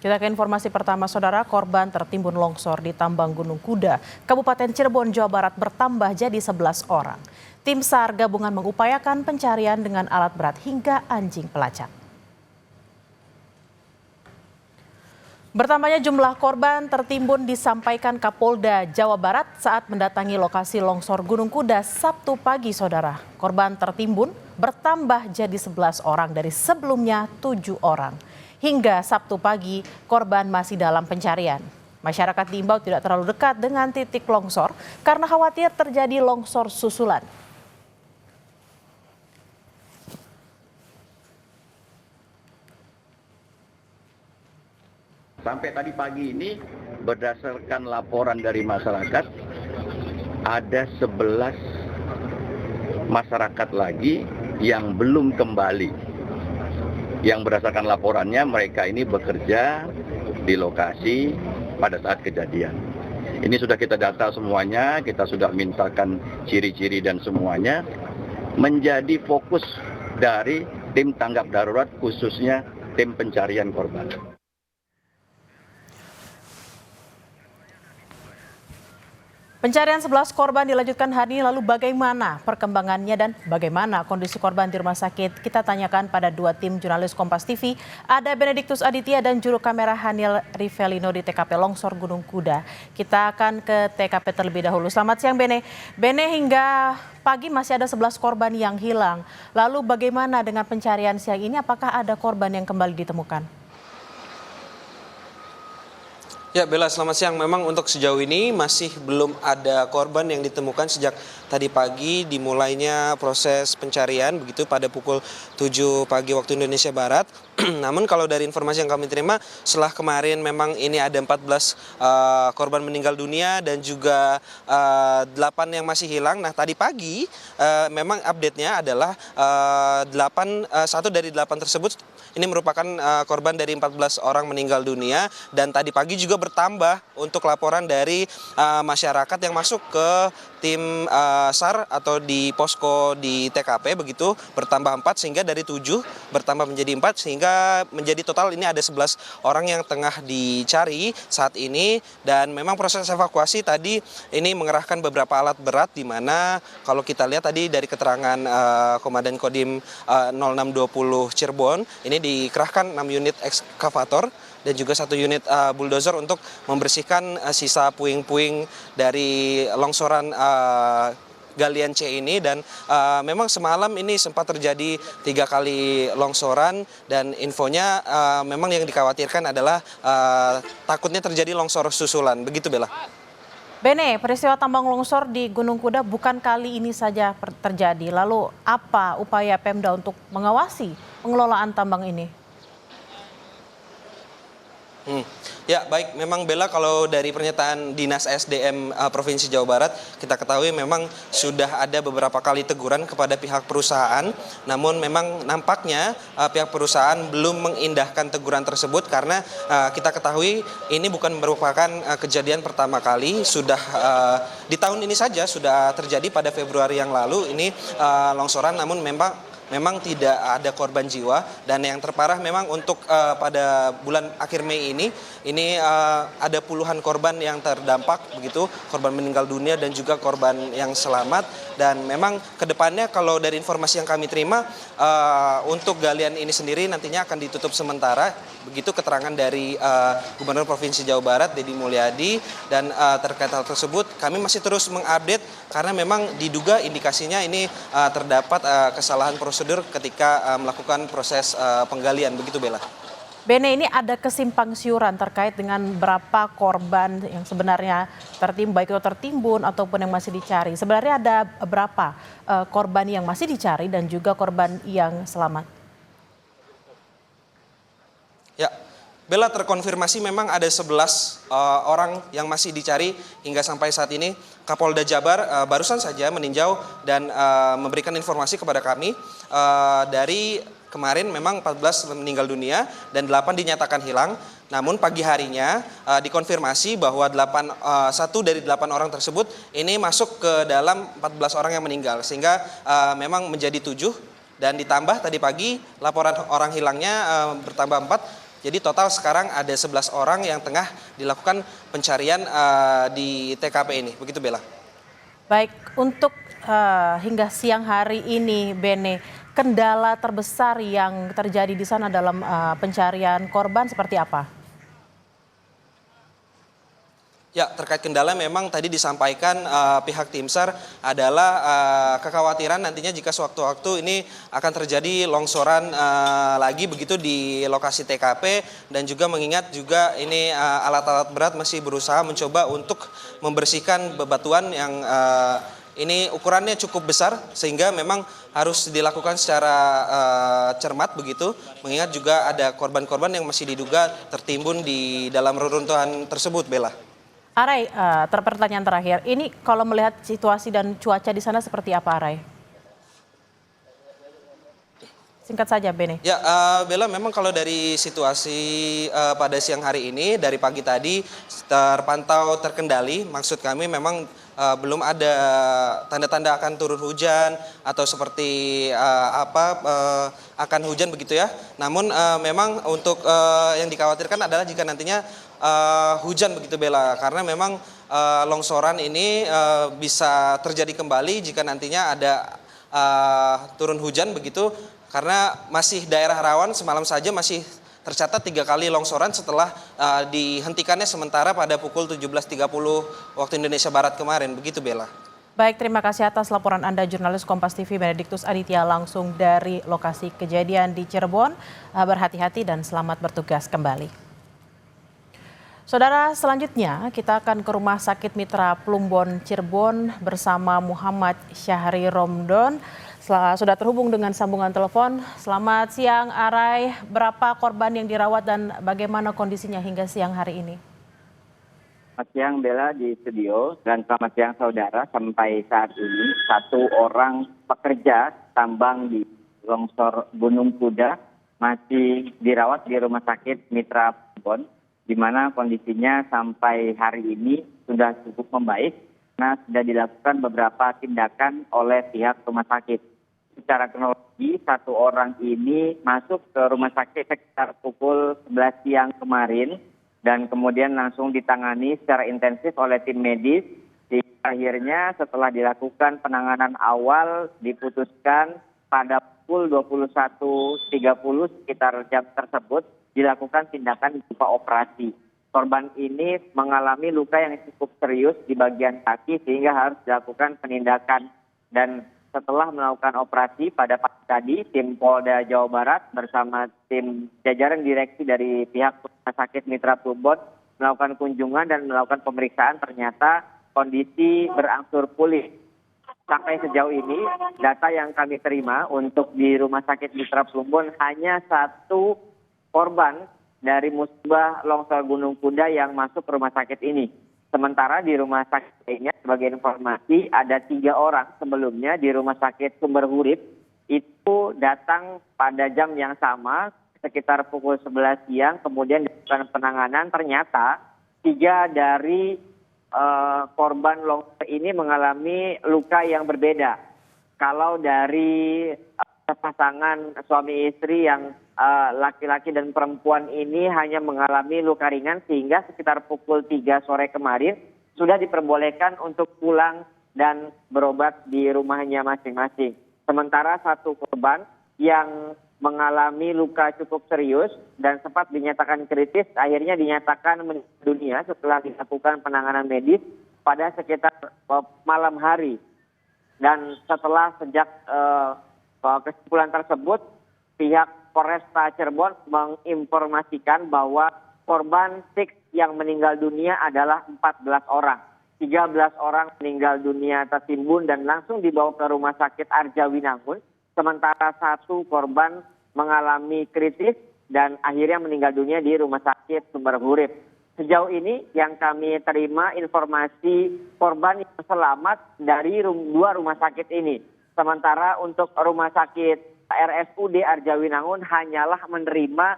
Kita ke informasi pertama, saudara. Korban tertimbun longsor di Tambang Gunung Kuda, Kabupaten Cirebon, Jawa Barat bertambah jadi 11 orang. Tim SAR gabungan mengupayakan pencarian dengan alat berat hingga anjing pelacak. Bertambahnya jumlah korban tertimbun disampaikan Kapolda Jawa Barat saat mendatangi lokasi longsor Gunung Kuda Sabtu pagi, saudara. Korban tertimbun bertambah jadi 11 orang dari sebelumnya 7 orang. Hingga Sabtu pagi, korban masih dalam pencarian. Masyarakat diimbau tidak terlalu dekat dengan titik longsor karena khawatir terjadi longsor susulan. Sampai tadi pagi ini, berdasarkan laporan dari masyarakat, ada 11 masyarakat lagi yang belum kembali. Yang berdasarkan laporannya, mereka ini bekerja di lokasi pada saat kejadian. Ini sudah kita data semuanya, kita sudah mintakan ciri-ciri dan semuanya, menjadi fokus dari tim tanggap darurat, khususnya tim pencarian korban. Pencarian 11 korban dilanjutkan hari ini, lalu bagaimana perkembangannya dan bagaimana kondisi korban di rumah sakit? Kita tanyakan pada dua tim jurnalis Kompas TV, ada Benediktus Aditya dan juru kamera Hanil Rivelino di TKP Longsor Gunung Kuda. Kita akan ke TKP terlebih dahulu. Selamat siang Bene. Bene, hingga pagi masih ada 11 korban yang hilang. Lalu bagaimana dengan pencarian siang ini? Apakah ada korban yang kembali ditemukan? Ya Bella, selamat siang. Memang untuk sejauh ini masih belum ada korban yang ditemukan sejak tadi pagi dimulainya proses pencarian begitu pada pukul 7 pagi waktu Indonesia Barat. Namun kalau dari informasi yang kami terima, setelah kemarin memang ini ada 14 korban meninggal dunia dan juga 8 yang masih hilang. Nah tadi pagi memang update-nya adalah 1 dari 8 tersebut ini merupakan korban dari 14 orang meninggal dunia, dan tadi pagi juga bertambah untuk laporan dari masyarakat yang masuk ke tim SAR atau di posko di TKP begitu, bertambah 4 sehingga dari 7 bertambah menjadi 4 sehingga menjadi total ini ada 11 orang yang tengah dicari saat ini. Dan memang proses evakuasi tadi ini mengerahkan beberapa alat berat, di mana kalau kita lihat tadi dari keterangan Komandan Kodim 0620 Cirebon, ini dikerahkan 6 unit ekskavator dan juga 1 unit bulldozer untuk membersihkan sisa puing-puing dari longsoran galian C ini. Dan memang semalam ini sempat terjadi 3 kali longsoran, dan infonya memang yang dikhawatirkan adalah takutnya terjadi longsor susulan. Begitu Bella. Bene, peristiwa tambang longsor di Gunung Kuda bukan kali ini saja terjadi. Lalu apa upaya Pemda untuk mengawasi pengelolaan tambang ini? Ya baik, memang Bella, kalau dari pernyataan Dinas SDM Provinsi Jawa Barat, kita ketahui memang sudah ada beberapa kali teguran kepada pihak perusahaan. Namun memang nampaknya pihak perusahaan belum mengindahkan teguran tersebut, karena kita ketahui ini bukan merupakan kejadian pertama kali. Sudah di tahun ini saja sudah terjadi pada Februari yang lalu ini longsoran, namun memang tidak ada korban jiwa. Dan yang terparah memang untuk pada bulan akhir Mei ini ada puluhan korban yang terdampak begitu, korban meninggal dunia dan juga korban yang selamat. Dan memang kedepannya kalau dari informasi yang kami terima, untuk galian ini sendiri nantinya akan ditutup sementara, begitu keterangan dari Gubernur Provinsi Jawa Barat Deddy Mulyadi. Dan terkait hal tersebut kami masih terus mengupdate, karena memang diduga indikasinya ini terdapat kesalahan prosedur ketika melakukan proses penggalian, begitu Bella. Bene, ini ada kesimpang siuran terkait dengan berapa korban yang sebenarnya baik itu tertimbun ataupun yang masih dicari. Sebenarnya ada berapa korban yang masih dicari dan juga korban yang selamat? Ya, Bella, terkonfirmasi memang ada 11 orang yang masih dicari hingga sampai saat ini. Kapolda Jabar barusan saja meninjau dan memberikan informasi kepada kami, dari kemarin memang 14 meninggal dunia dan 8 dinyatakan hilang. Namun pagi harinya dikonfirmasi bahwa 1 dari 8 orang tersebut ini masuk ke dalam 14 orang yang meninggal, sehingga memang menjadi 7. Dan ditambah tadi pagi laporan orang hilangnya bertambah 4. Jadi total sekarang ada 11 orang yang tengah dilakukan pencarian di TKP ini. Begitu Bella. Baik, untuk hingga siang hari ini, Bene, kendala terbesar yang terjadi di sana dalam pencarian korban seperti apa? Ya, terkait kendala memang tadi disampaikan pihak tim SAR adalah kekhawatiran nantinya jika sewaktu-waktu ini akan terjadi longsoran lagi begitu di lokasi TKP, dan juga mengingat juga ini alat-alat berat masih berusaha mencoba untuk membersihkan bebatuan yang ini ukurannya cukup besar sehingga memang harus dilakukan secara cermat begitu, mengingat juga ada korban-korban yang masih diduga tertimbun di dalam reruntuhan tersebut, Bella. Arai, pertanyaan terakhir, ini kalau melihat situasi dan cuaca di sana seperti apa, Arai? Singkat saja, Bene. Ya, Bella, memang kalau dari situasi pada siang hari ini, dari pagi tadi terpantau terkendali. Maksud kami memang belum ada tanda-tanda akan turun hujan atau seperti akan hujan begitu ya. Namun memang untuk yang dikhawatirkan adalah jika nantinya hujan begitu Bella, karena memang longsoran ini bisa terjadi kembali jika nantinya ada turun hujan begitu. Karena masih daerah rawan, semalam saja masih tercatat 3 kali longsoran setelah dihentikannya sementara pada pukul 17.30 waktu Indonesia Barat kemarin. Begitu Bella. Baik, terima kasih atas laporan Anda, jurnalis Kompas TV Benediktus Aditya langsung dari lokasi kejadian di Cirebon. Berhati-hati dan selamat bertugas kembali. Saudara, selanjutnya kita akan ke Rumah Sakit Mitra Plumbon Cirebon bersama Muhammad Syahri Romdon. Sudah terhubung dengan sambungan telepon. Selamat siang, Arai. Berapa korban yang dirawat dan bagaimana kondisinya hingga siang hari ini? Selamat siang Bella di studio, dan selamat siang saudara. Sampai saat ini 1 orang pekerja tambang di longsor Gunung Kuda masih dirawat di Rumah Sakit Mitra Plumbon, di mana kondisinya sampai hari ini sudah cukup membaik karena sudah dilakukan beberapa tindakan oleh pihak rumah sakit. Secara kronologi, 1 orang ini masuk ke rumah sakit sekitar pukul 11 siang kemarin dan kemudian langsung ditangani secara intensif oleh tim medis. Akhirnya setelah dilakukan penanganan awal diputuskan pada pukul 21.30 sekitar jam tersebut dilakukan tindakan berupa operasi. Korban ini mengalami luka yang cukup serius di bagian kaki sehingga harus dilakukan penindakan, dan setelah melakukan operasi pada pagi tadi, tim Polda Jawa Barat bersama tim jajaran direksi dari pihak Rumah Sakit Mitra Plumbon melakukan kunjungan dan melakukan pemeriksaan. Ternyata kondisi berangsur pulih. Sampai sejauh ini, data yang kami terima untuk di Rumah Sakit Mitra Plumbon hanya 1 korban dari musibah longsor Gunung Kuda yang masuk ke rumah sakit ini. Sementara di rumah sakit lainnya, sebagai informasi, ada 3 orang sebelumnya di Rumah Sakit Sumber Urip itu datang pada jam yang sama sekitar pukul 11 siang, kemudian dilakukan penanganan. Ternyata 3 dari korban longsor ini mengalami luka yang berbeda. Kalau dari pasangan suami istri yang laki-laki dan perempuan ini hanya mengalami luka ringan, sehingga sekitar pukul 3 sore kemarin sudah diperbolehkan untuk pulang dan berobat di rumahnya masing-masing. Sementara 1 korban yang mengalami luka cukup serius dan sempat dinyatakan kritis akhirnya dinyatakan meninggal dunia setelah dilakukan penanganan medis pada sekitar malam hari. Dan setelah sejak kesimpulan tersebut, pihak Polresta Cirebon menginformasikan bahwa korban fix yang meninggal dunia adalah 14 orang. 13 orang meninggal dunia tertimbun dan langsung dibawa ke Rumah Sakit Arjawinangun. Sementara 1 korban mengalami kritis dan akhirnya meninggal dunia di Rumah Sakit Sumber Urip. Sejauh ini yang kami terima informasi korban yang selamat dari 2 rumah sakit ini. Sementara untuk Rumah Sakit RSUD Arjawinangun hanyalah menerima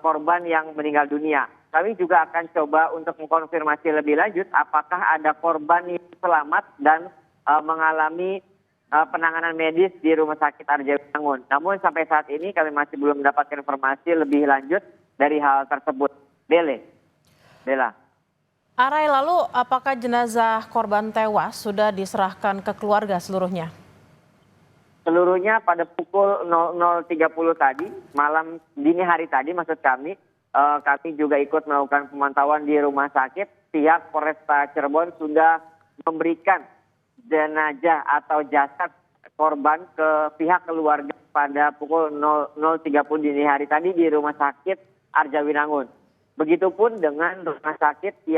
korban yang meninggal dunia. Kami juga akan coba untuk mengkonfirmasi lebih lanjut apakah ada korban yang selamat dan mengalami penanganan medis di Rumah Sakit Arjawinangun. Namun sampai saat ini kami masih belum mendapatkan informasi lebih lanjut dari hal tersebut. Bella. Arai, lalu apakah jenazah korban tewas sudah diserahkan ke keluarga seluruhnya? Seluruhnya pada pukul 00.30 tadi, malam dini hari tadi maksud kami juga ikut melakukan pemantauan di rumah sakit. Pihak Polresta Cirebon sudah memberikan jenazah atau jasad korban ke pihak keluarga pada pukul 00.30 dini hari tadi di rumah sakit Arjawinangun. Begitupun dengan rumah sakit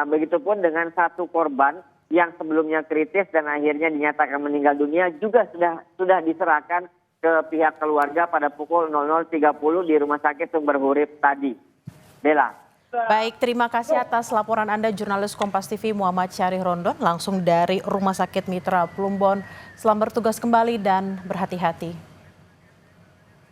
begitupun dengan satu korban yang sebelumnya kritis dan akhirnya dinyatakan meninggal dunia juga sudah diserahkan ke pihak keluarga pada pukul 00.30 di Rumah Sakit Sumber Urip tadi. Bella. Baik, terima kasih atas laporan Anda jurnalis Kompas TV Muhammad Syarih Rondon langsung dari Rumah Sakit Mitra Plumbon. Selamat bertugas kembali dan berhati-hati.